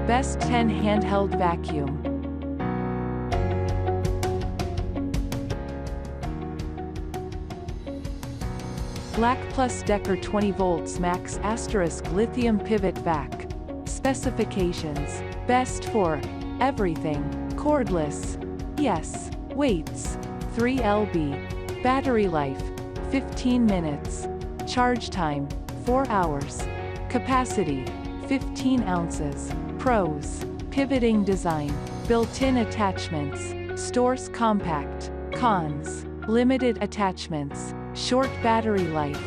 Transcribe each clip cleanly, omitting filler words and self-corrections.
Best 10 Handheld Vacuum. Black Plus Decker 20 volts max * lithium pivot vac. Specifications. Best for everything. Cordless. Yes. Weights 3 lb. Battery life 15 minutes. Charge time 4 hours. Capacity 15 ounces. Pros. Pivoting design. Built-in attachments. Stores compact. Cons. Limited attachments. Short battery life.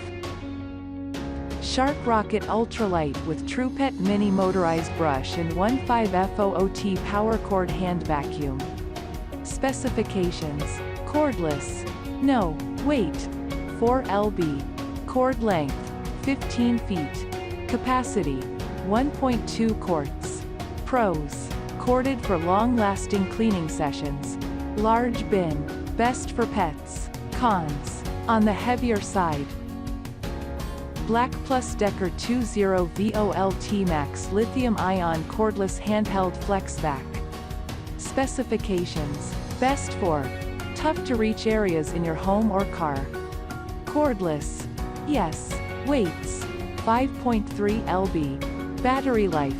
Shark Rocket Ultralight with TruePet Mini Motorized Brush and 15FOOT Power Cord Hand Vacuum. Specifications. Cordless. No. Weight 4 lb. Cord length 15 feet. Capacity 1.2 quarts. Pros. Corded for long-lasting cleaning sessions. Large bin. Best for pets. Cons. On the heavier side. Black Plus Decker 20 VOLT Max Lithium-Ion Cordless Handheld Flex Vac. Specifications. Best for tough-to-reach areas in your home or car. Cordless. Yes. Weights 5.3 lb. Battery life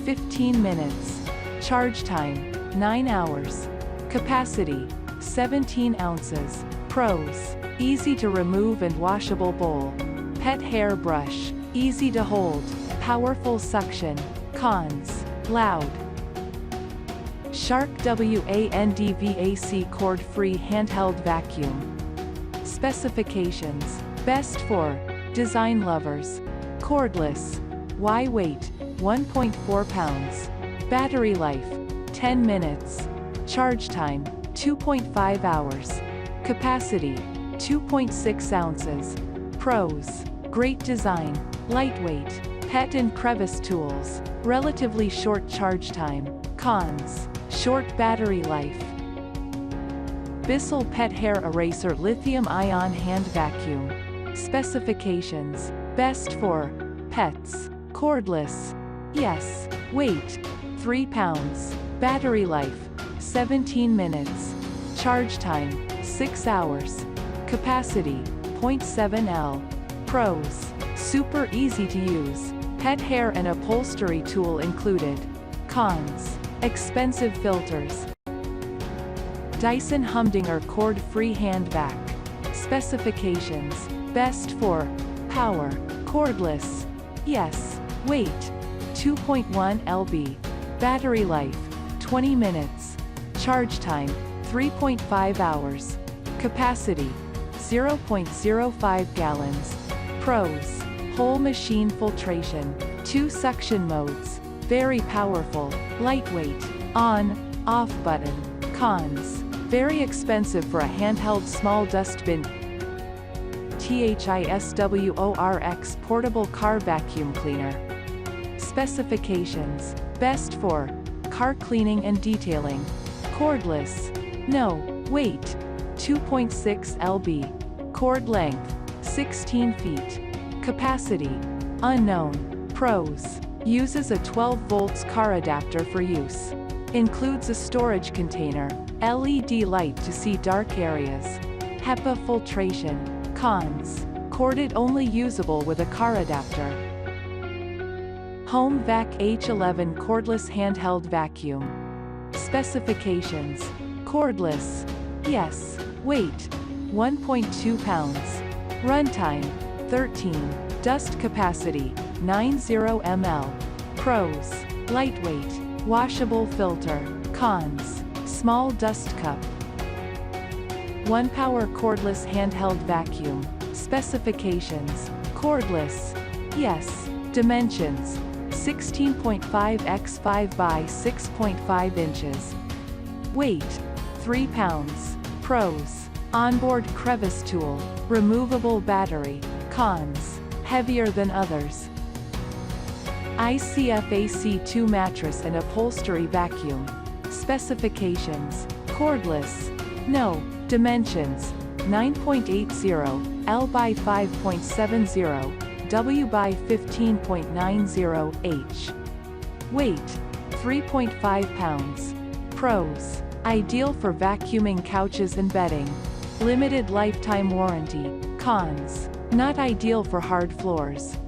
15 minutes. Charge time 9 hours. Capacity 17 ounces. Pros. Easy to remove and washable bowl. Pet hair brush. Easy to hold. Powerful suction. Cons. Loud. Shark WANDVAC cord-free handheld vacuum. Specifications. Best for design lovers. Cordless. Y weight 1.4 pounds. Battery life 10 minutes. Charge time 2.5 hours. Capacity 2.6 ounces. Pros. Great design. Lightweight. Pet and crevice tools. Relatively short charge time. Cons. Short battery life. BISSELL Pet Hair Eraser Lithium-Ion Hand Vacuum. Specifications. Best for pets. Cordless. Yes. Weight 3 pounds. Battery life 17 minutes. Charge time 6 hours. Capacity 0.7 L. Pros. Super easy to use. Pet hair and upholstery tool included. Cons. Expensive filters. DYSON HUMDINGER cord-free hand vac. Specifications. Best for power. Cordless. Yes. Weight 2.1 lb. Battery life 20 minutes. Charge time 3.5 hours. Capacity 0.05 gallons. Pros. Whole machine filtration. 2 suction modes. Very powerful. Lightweight. On, off button. Cons. Very expensive for a handheld small dustbin. THISWORX portable car vacuum cleaner. Specifications. Best for car cleaning and detailing. Cordless. No. Weight 2.6 lb. Cord length 16 feet. Capacity unknown. Pros. Uses a 12 volts car adapter for use. Includes a storage container. LED light to see dark areas. HEPA filtration. Cons. Corded only usable with a car adapter. HomeVac H11 cordless handheld vacuum. Specifications. Cordless. Yes. Weight 1.2 pounds. Runtime 13. Dust capacity 90 ml. Pros. Lightweight. Washable filter. Cons. Small dust cup. ONEPWR cordless handheld vacuum. Specifications. Cordless. Yes. Dimensions. 16.5 x 5 by 6.5 inches. Weight 3 pounds. Pros. Onboard crevice tool. Removable battery. Cons. Heavier than others. ICFAC2 mattress and upholstery vacuum. Specifications. Cordless. No. Dimensions. 9.80 L by 5.70. W by 15.90 H. Weight, 3.5 pounds. Pros. Ideal for vacuuming couches and bedding. Limited lifetime warranty. Cons. Not ideal for hard floors.